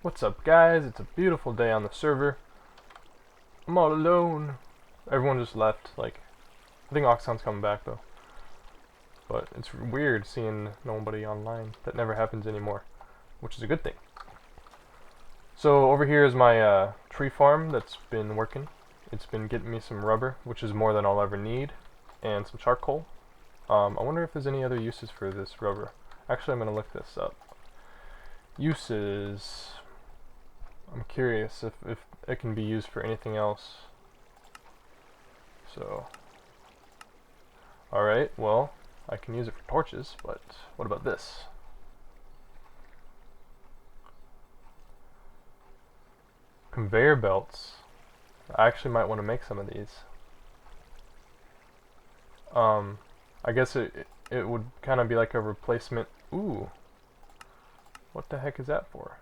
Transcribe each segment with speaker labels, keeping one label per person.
Speaker 1: What's up, guys? It's a beautiful day on the server. I'm all alone. Everyone just left. Like, I think Oxon's coming back though. But it's weird seeing nobody online. That never happens anymore, which is a good thing. So over here is my tree farm that's been working. It's been getting me some rubber, which is more than I'll ever need, and some charcoal. I wonder if there's any other uses for this rubber. Actually, I'm gonna look this up. Uses. I'm curious if it can be used for anything else. So, alright, well, I can use it for torches, but what about this? Conveyor belts. I actually might want to make some of these. I guess it would kind of be like a replacement. Ooh. What the heck is that for?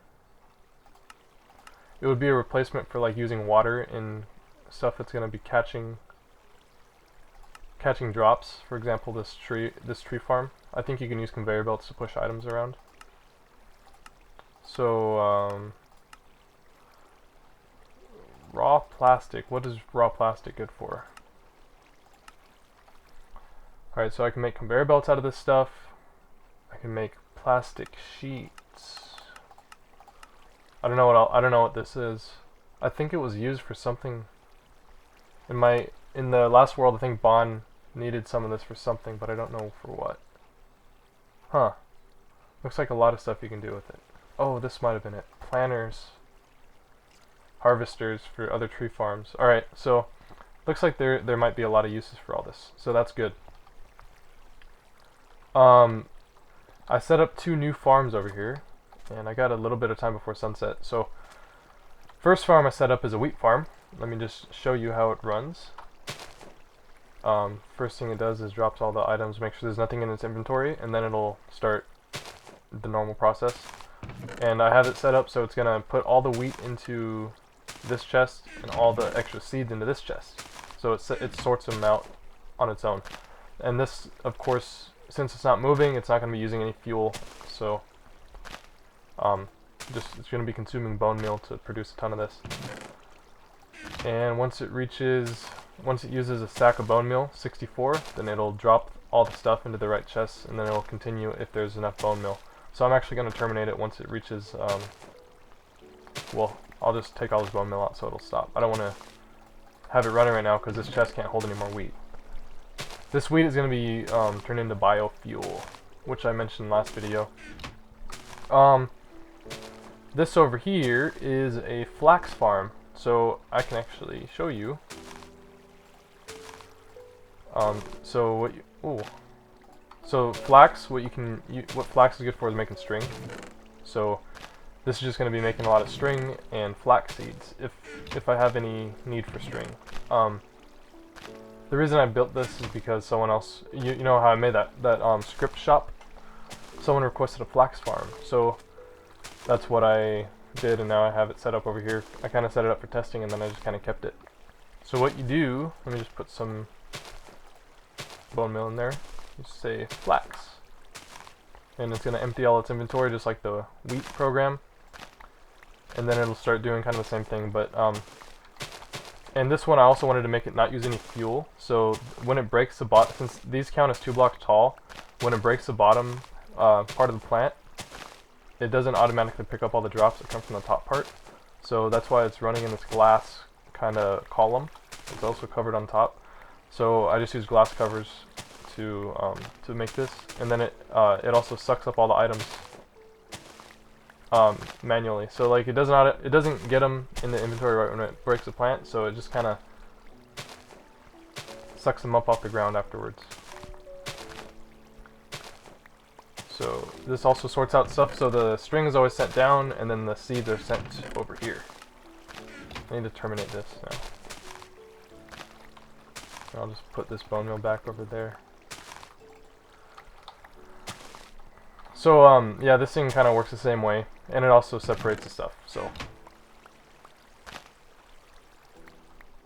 Speaker 1: It would be a replacement for like using water in stuff that's going to be catching drops. For example, this tree farm. I think you can use conveyor belts to push items around. So raw plastic. What is raw plastic good for? Alright, so I can make conveyor belts out of this stuff. I can make plastic sheets. I don't know what this is. I think it was used for something. In the last world, I think Bond needed some of this for something, but I don't know for what. Huh. Looks like a lot of stuff you can do with it. Oh, this might have been it. Planters. Harvesters for other tree farms. Alright, so looks like there might be a lot of uses for all this. So that's good. I set up 2 new farms over here, and I got a little bit of time before sunset. So first farm I set up is a wheat farm. Let me just show you how it runs. First thing it does is drops all the items, make sure there's nothing in its inventory, and then it'll start the normal process. And I have it set up so it's gonna put all the wheat into this chest and all the extra seeds into this chest. So it sorts them out on its own. And this, of course, since it's not moving, it's not going to be using any fuel. So it's going to be consuming bone meal to produce a ton of this. And once it uses a stack of bone meal, 64, then it'll drop all the stuff into the right chest, and then it'll continue if there's enough bone meal. So I'm actually going to terminate it once it reaches, well, I'll just take all this bone meal out so it'll stop. I don't want to have it running right now because this chest can't hold any more wheat. This wheat is going to be turned into biofuel, which I mentioned last video. This over here is a flax farm, so I can actually show you. So flax, what flax is good for is making string. So this is just going to be making a lot of string and flax seeds, if I have any need for string. The reason I built this is because someone else, you know how I made that script shop? Someone requested a flax farm, so that's what I did, and now I have it set up over here. I kind of set it up for testing, and then I just kind of kept it. So what you do, let me just put some bone meal in there. You say flax, and it's going to empty all its inventory just like the wheat program, and then it'll start doing kind of the same thing, but and this one I also wanted to make it not use any fuel, so when it breaks the bottom, since these count as 2 blocks tall, when it breaks the bottom part of the plant, it doesn't automatically pick up all the drops that come from the top part. So that's why it's running in this glass kind of column. It's also covered on top. So I just use glass covers to make this, and then it also sucks up all the items manually. So like it doesn't get them in the inventory right when it breaks the plant, so it just kind of sucks them up off the ground afterwards. So this also sorts out stuff, so the string is always sent down and then the seeds are sent over here. I need to terminate this now. I'll just put this bone meal back over there. So yeah, this thing kind of works the same way, and it also separates the stuff. So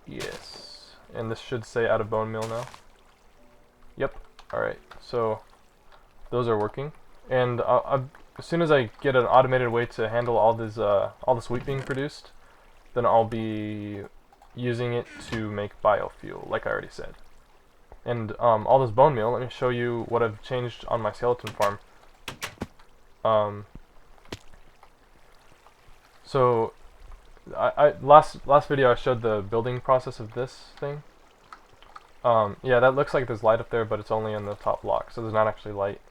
Speaker 1: yes, and this should say out of bone meal now. Yep. All right. So those are working, and as soon as I get an automated way to handle all this wheat being produced, then I'll be using it to make biofuel, like I already said. And all this bone meal, let me show you what I've changed on my skeleton farm. So last video I showed the building process of this thing. Yeah, that looks like there's light up there, but it's only in the top block, so there's not actually light.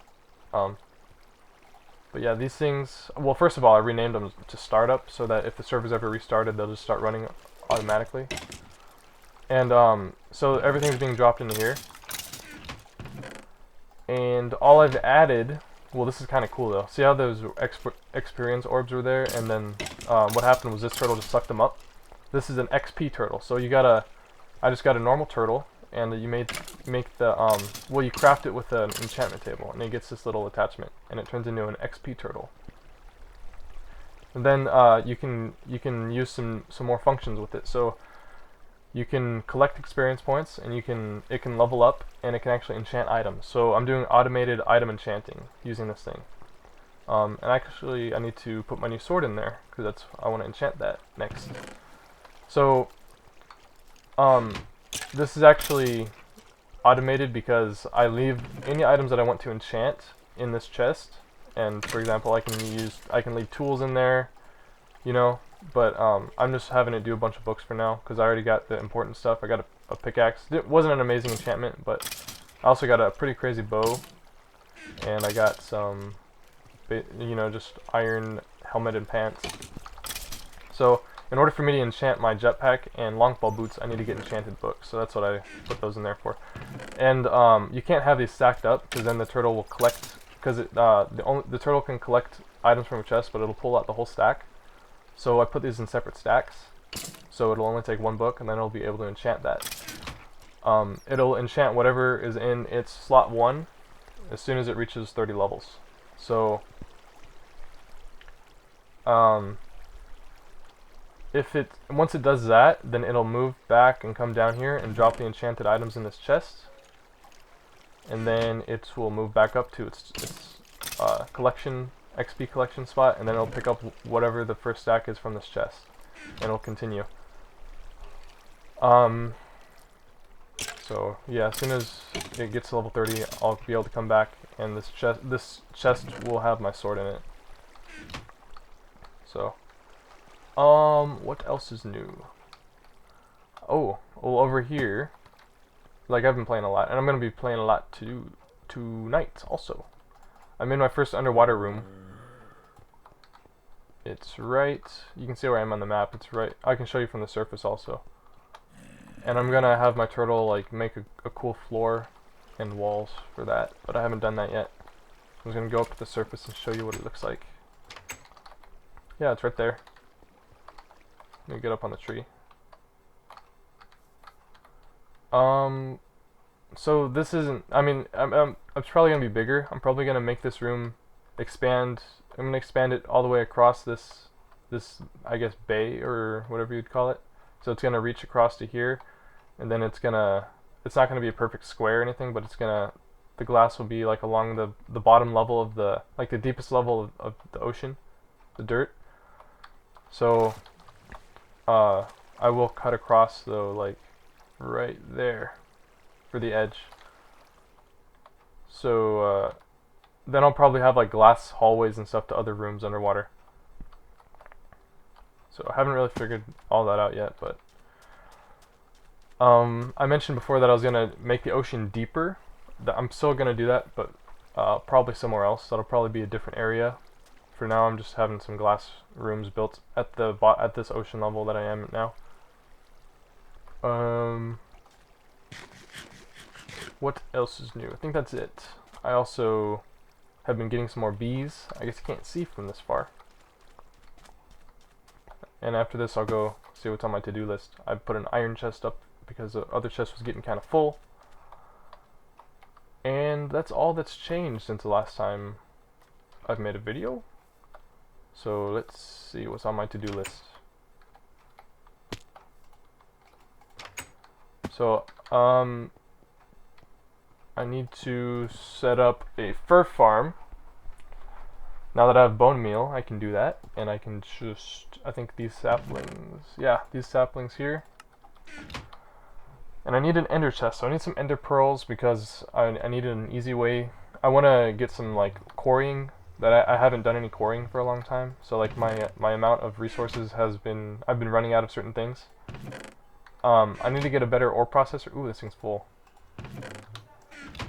Speaker 1: But yeah, these things, well, first of all, I renamed them to startup so that if the server's ever restarted, they'll just start running automatically. And so everything's being dropped into here. And all I've added, well, this is kind of cool though. See how those experience orbs were there, and then what happened was this turtle just sucked them up. This is an XP turtle, so I just got a normal turtle, and you make the well, you craft it with an enchantment table, and it gets this little attachment, and it turns into an XP turtle. And then you can use some more functions with it. So you can collect experience points, and it can level up, and it can actually enchant items. So I'm doing automated item enchanting using this thing. And actually, I need to put my new sword in there because I want to enchant that next. So this is actually automated because I leave any items that I want to enchant in this chest, and for example, I can leave tools in there, you know, but I'm just having it do a bunch of books for now because I already got the important stuff. I got a pickaxe. It wasn't an amazing enchantment, but I also got a pretty crazy bow, and I got some, you know, just iron helmet and pants. So in order for me to enchant my jetpack and longbow boots, I need to get enchanted books. So that's what I put those in there for. And you can't have these stacked up because then the turtle will collect, because the turtle can collect items from a chest, but it'll pull out the whole stack. So I put these in separate stacks, so it'll only take one book, and then it'll be able to enchant that. It'll enchant whatever is in its slot 1 as soon as it reaches 30 levels. So once it does that, then it'll move back and come down here and drop the enchanted items in this chest, and then it will move back up to its XP collection spot, and then it'll pick up whatever the first stack is from this chest, and it'll continue. So yeah, as soon as it gets to level 30, I'll be able to come back, and this chest will have my sword in it. So what else is new? Oh, well, over here, like, I've been playing a lot, and I'm gonna be playing a lot tonight also. I'm in my first underwater room. It's right, you can see where I am on the map. It's right, I can show you from the surface also. And I'm gonna have my turtle like make a cool floor and walls for that, but I haven't done that yet. I'm just gonna go up to the surface and show you what it looks like. Yeah, it's right there. Let me get up on the tree. So this isn't, I mean, it's probably gonna be bigger. I'm probably gonna make this room expand. I'm gonna expand it all the way across this I guess bay or whatever you'd call it. So it's gonna reach across to here, and then it's not gonna be a perfect square or anything, but the glass will be like along the bottom level of the deepest level of the ocean, the dirt. So I will cut across though, like right there for the edge. So then I'll probably have like glass hallways and stuff to other rooms underwater. So I haven't really figured all that out yet, but I mentioned before that I was gonna make the ocean deeper. I'm still gonna do that, but probably somewhere else. That'll probably be a different area. For now, I'm just having some glass rooms built at this ocean level that I am at now. What else is new? I think that's it. I also have been getting some more bees. I guess you can't see from this far. And after this, I'll go see what's on my to-do list. I put an iron chest up because the other chest was getting kind of full. And that's all that's changed since the last time I've made a video. So let's see what's on my to-do list. So I need to set up a fur farm. Now that I have bone meal, I can do that, and I can just, I think these saplings, yeah, these saplings here. And I need an ender chest, so I need some ender pearls because I need an easy way. I want to get some like quarrying that I haven't done any quarrying for a long time. So like my amount of resources has been, I've been running out of certain things. I need to get a better ore processor. Ooh, this thing's full.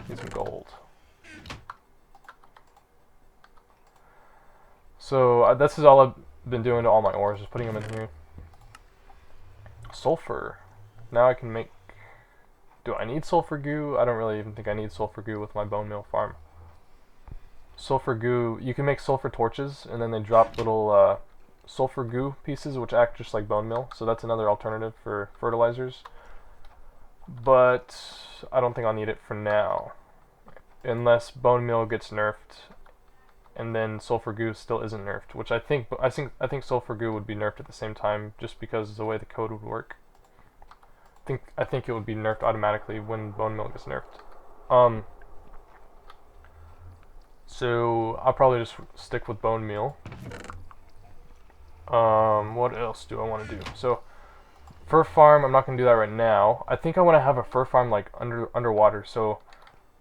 Speaker 1: Need some gold. So this is all I've been doing to all my ores, just putting them in here. Sulfur. Now I can make... Do I need sulfur goo? I don't really even think I need sulfur goo with my bone meal farm. Sulfur goo, you can make sulfur torches, and then they drop little sulfur goo pieces, which act just like bone meal. So that's another alternative for fertilizers. But I don't think I'll need it for now, unless bone meal gets nerfed, and then sulfur goo still isn't nerfed, which I think sulfur goo would be nerfed at the same time, just because of the way the code would work. I think it would be nerfed automatically when bone meal gets nerfed. So I'll probably just stick with bone meal. What else do I want to do? So fur farm, I'm not gonna do that right now. I think I want to have a fur farm like underwater. So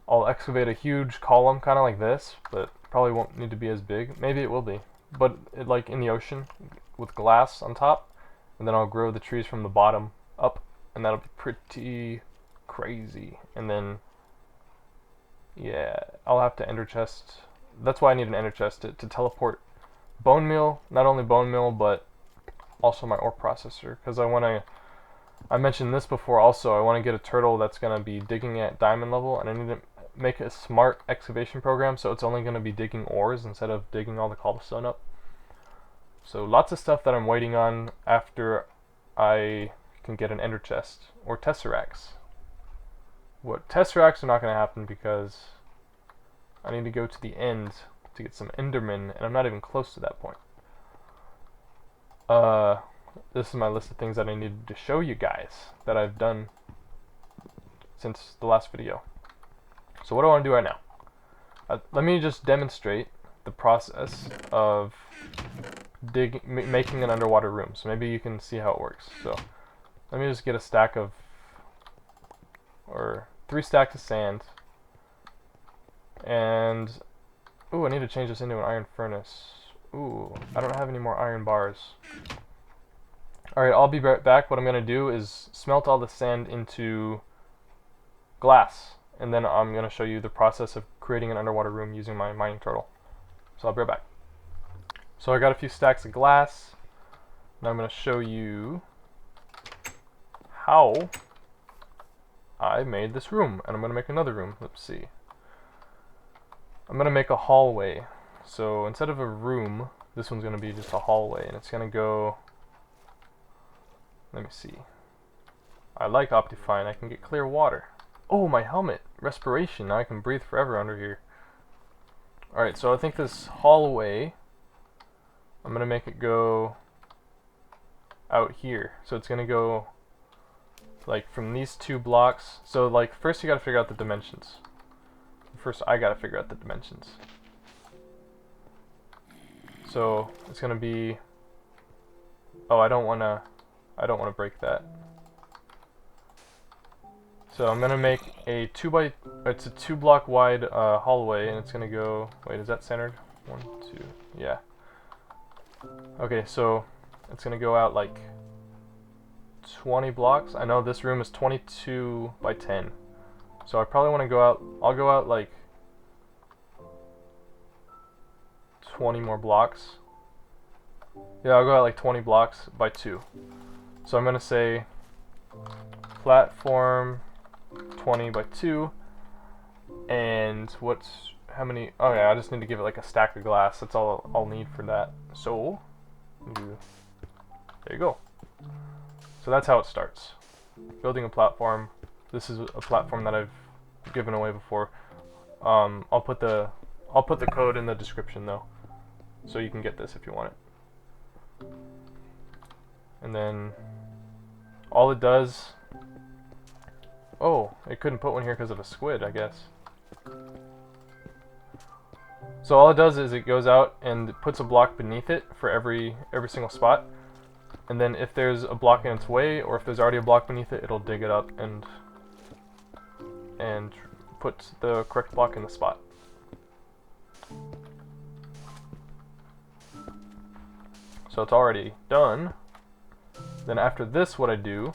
Speaker 1: I'll excavate a huge column, kind of like this, but probably won't need to be as big. Maybe it will be, but like in the ocean with glass on top, and then I'll grow the trees from the bottom up, and that'll be pretty crazy. And then yeah, I'll have to ender chest. That's why I need an ender chest to teleport bone meal, not only bone meal, but also my ore processor, because I mentioned this before also, I want to get a turtle that's going to be digging at diamond level, and I need to make a smart excavation program so it's only going to be digging ores instead of digging all the cobblestone up. So lots of stuff that I'm waiting on after I can get an ender chest or tesseracts. What tesseracts are not going to happen because I need to go to the end to get some endermen, and I'm not even close to that point. This is my list of things that I needed to show you guys that I've done since the last video. So what do I want to do right now? Let me just demonstrate the process of making an underwater room. So maybe you can see how it works. So let me just get a stack of, or 3 stacks of sand. And, ooh, I need to change this into an iron furnace. Ooh, I don't have any more iron bars. Alright, I'll be right back. What I'm going to do is smelt all the sand into glass, and then I'm going to show you the process of creating an underwater room using my mining turtle. So I'll be right back. So I got a few stacks of glass. Now I'm going to show you how I made this room, and I'm going to make another room. Let's see. I'm going to make a hallway. So instead of a room, this one's going to be just a hallway, and it's going to go... Let me see. I like Optifine. I can get clear water. Oh, my helmet. Respiration. Now I can breathe forever under here. Alright, so I think this hallway, I'm going to make it go out here. So it's going to go like from these 2 blocks. So like first you got to figure out the dimensions. First I got to figure out the dimensions. So it's going to be... Oh, I don't want to break that. So I'm gonna make a 2 block wide hallway, and it's gonna go. Wait, is that centered? 1, 2, yeah. Okay, so it's gonna go out like 20 blocks. I know this room is 22 by 10, so I probably want to go out. I'll go out like 20 more blocks. Yeah, I'll go out like 20 blocks by 2. So I'm gonna say platform 20 by 2, and how many? Oh yeah, I just need to give it like a stack of glass. That's all I'll need for that. So there you go. So that's how it starts. Building a platform. This is a platform that I've given away before. I'll put the code in the description though, so you can get this if you want it. And then all it does... Oh, it couldn't put one here because of a squid, I guess. So all it does is it goes out and puts a block beneath it for every single spot. And then if there's a block in its way, or if there's already a block beneath it, it'll dig it up and put the correct block in the spot. So it's already done. Then after this, what I do,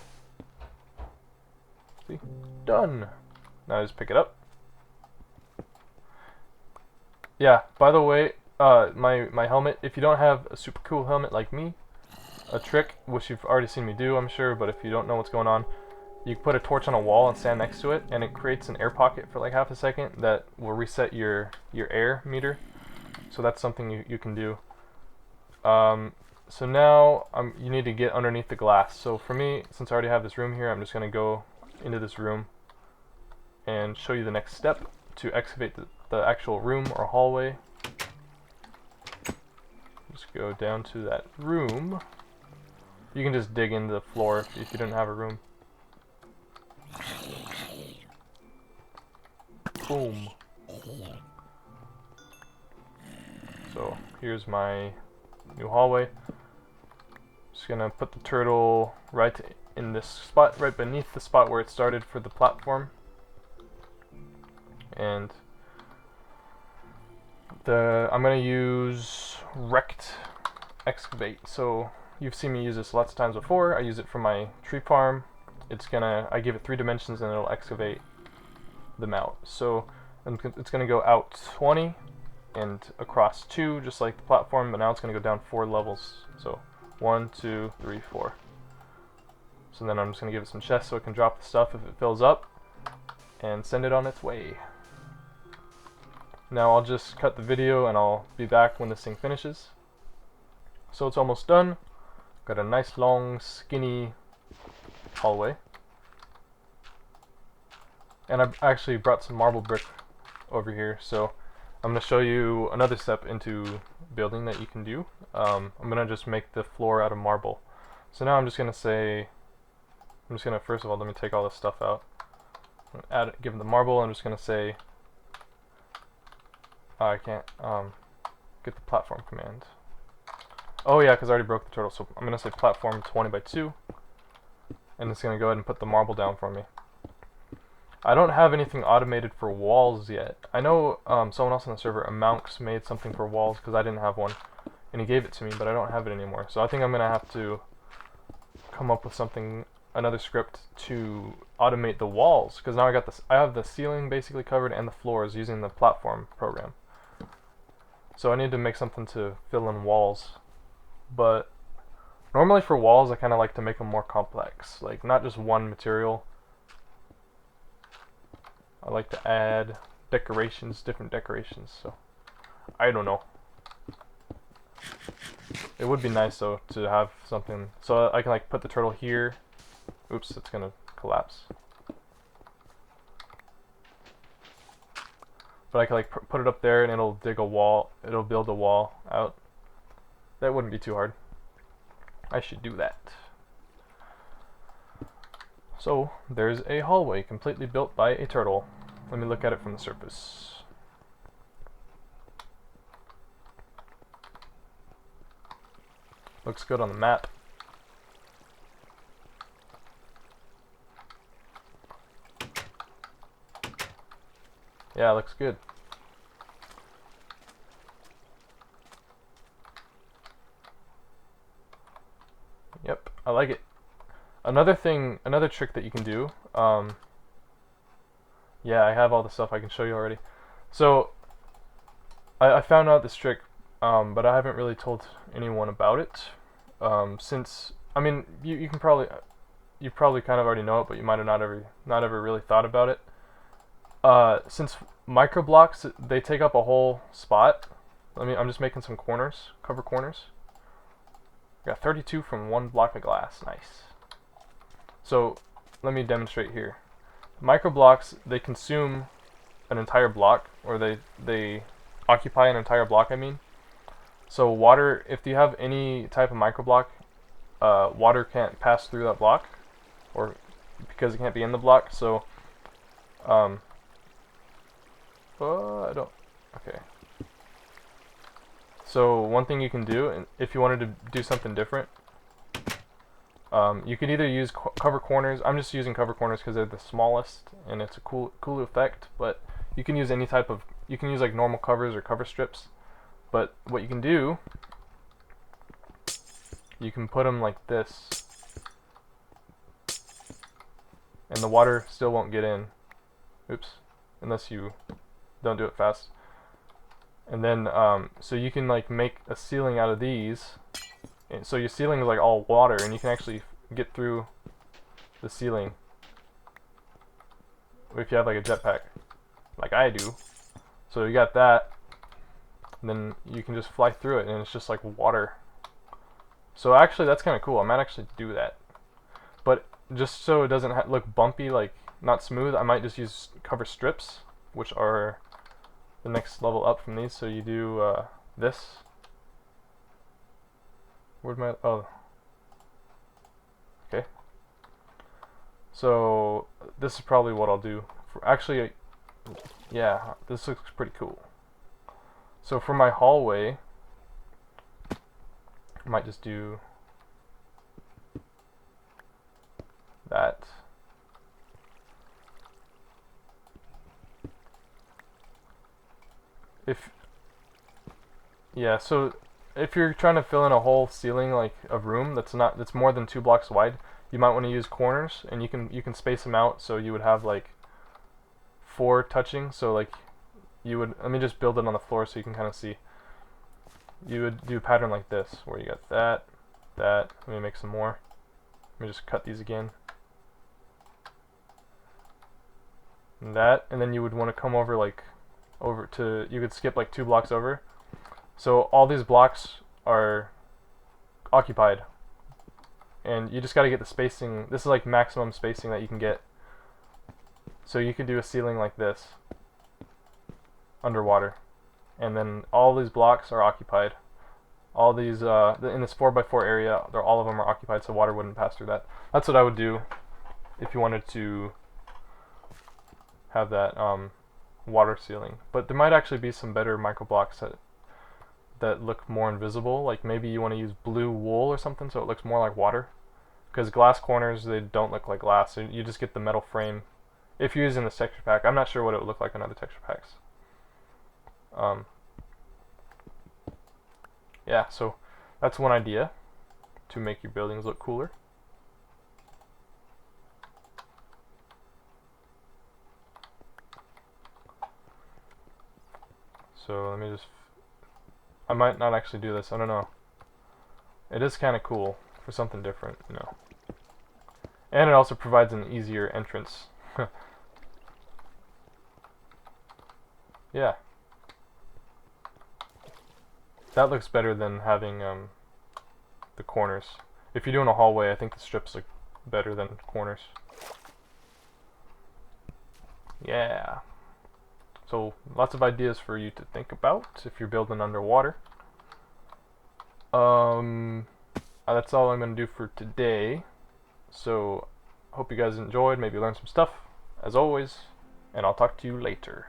Speaker 1: see, done. Now I just pick it up. Yeah, by the way, my helmet, if you don't have a super cool helmet like me, a trick, which you've already seen me do, I'm sure, but if you don't know what's going on, you can put a torch on a wall and stand next to it, and it creates an air pocket for like half a second that will reset your air meter. So that's something you can do. So now you need to get underneath the glass. So for me, since I already have this room here, I'm just going to go into this room and show you the next step to excavate the actual room or hallway. Just go down to that room. You can just dig into the floor if you didn't have a room. Boom. So here's my new hallway. Just gonna put the turtle right in this spot, right beneath the spot where it started for the platform. And I'm gonna use rect excavate. So you've seen me use this lots of times before. I use it for my tree farm. I give it 3 dimensions and it'll excavate them out. So it's gonna go out 20 and across 2, just like the platform, but now it's gonna go down 4 levels. So 1, 2, 3, 4. So then I'm just gonna give it some chests so it can drop the stuff if it fills up and send it on its way. Now I'll just cut the video and I'll be back when this thing finishes. So it's almost done. Got a nice long skinny hallway. And I've actually brought some marble brick over here, so I'm going to show you another step into building that you can do. I'm going to just make the floor out of marble. So now I'm just going to first of all, let me take all this stuff out. Give it the marble. I'm just going to say, I can't get the platform command. Oh yeah, because I already broke the turtle, so I'm going to say platform 20 by 2. And it's going to go ahead and put the marble down for me. I don't have anything automated for walls yet. I know someone else on the server, Amonks, made something for walls because I didn't have one. And he gave it to me, but I don't have it anymore. So I think I'm going to have to come up with something, another script to automate the walls. Because now I have the ceiling basically covered and the floors using the platform program. So I need to make something to fill in walls. But normally for walls, I kind of like to make them more complex. Like not just one material. I like to add decorations, different decorations, so I don't know. It would be nice though to have something, so I can like put the turtle here. Oops, it's gonna collapse. But I can like put it up there and it'll dig a wall, it'll build a wall out. That wouldn't be too hard. I should do that. So there's a hallway completely built by a turtle. Let me look at it from the surface. Looks good on the map. Yeah, looks good. Yep, I like it. Another trick that you can do, yeah, I have all the stuff I can show you already. So, I found out this trick, but I haven't really told anyone about it. Since, I mean, you probably kind of already know it, but you might have not ever really thought about it. Since microblocks, they take up a whole spot. I'm just making some corners, cover corners. Got 32 from 1 block of glass, nice. So let me demonstrate here. Microblocks, they consume an entire block, or they occupy an entire block, I mean. So water, if you have any type of microblock, water can't pass through that block, or because it can't be in the block. So I don't, okay. So one thing you can do, and if you wanted to do something different, you could either use cover corners. I'm just using cover corners because they're the smallest and it's a cool effect, but you can use any type of, you can use like normal covers or cover strips, but what you can do, you can put them like this and the water still won't get in. Oops, unless you don't do it fast. And then so you can like make a ceiling out of these, and so your ceiling is like all water and you can actually get through the ceiling if you have like a jetpack like I do. So you got that, and then you can just fly through it and it's just like water. So actually that's kind of cool. I might actually do that, but just so it doesn't look bumpy, like not smooth, I might just use cover strips, which are the next level up from these. So you do this. Where'd my, oh, okay. So this is probably what I'll do. Actually, yeah, this looks pretty cool. So for my hallway, I might just do that. Yeah, so if you're trying to fill in a whole ceiling like a room that's more than 2 blocks wide, you might want to use corners, and you can space them out so you would have like 4 touching. So like you would, let me just build it on the floor so you can kind of see. You would do a pattern like this where you got that. Let me make some more. Let me just cut these again. And that, and then you would want to come over like you could skip like 2 blocks over. So all these blocks are occupied, and you just got to get the spacing. This is like maximum spacing that you can get. So you can do a ceiling like this underwater, and then all these blocks are occupied. All these in this 4x4 area, all of them are occupied, so water wouldn't pass through that. That's what I would do if you wanted to have that water ceiling. But there might actually be some better micro blocks that look more invisible. Like maybe you want to use blue wool or something so it looks more like water, because glass corners, they don't look like glass, so you just get the metal frame if you're using this texture pack. I'm not sure what it would look like on other texture packs. Yeah, so that's one idea to make your buildings look cooler. So let me just, I might not actually do this, I don't know. It is kind of cool for something different, you know. And it also provides an easier entrance. Yeah. That looks better than having the corners. If you're doing a hallway, I think the strips look better than corners. Yeah. So lots of ideas for you to think about if you're building underwater. That's all I'm going to do for today. So hope you guys enjoyed, maybe learned some stuff, as always, and I'll talk to you later.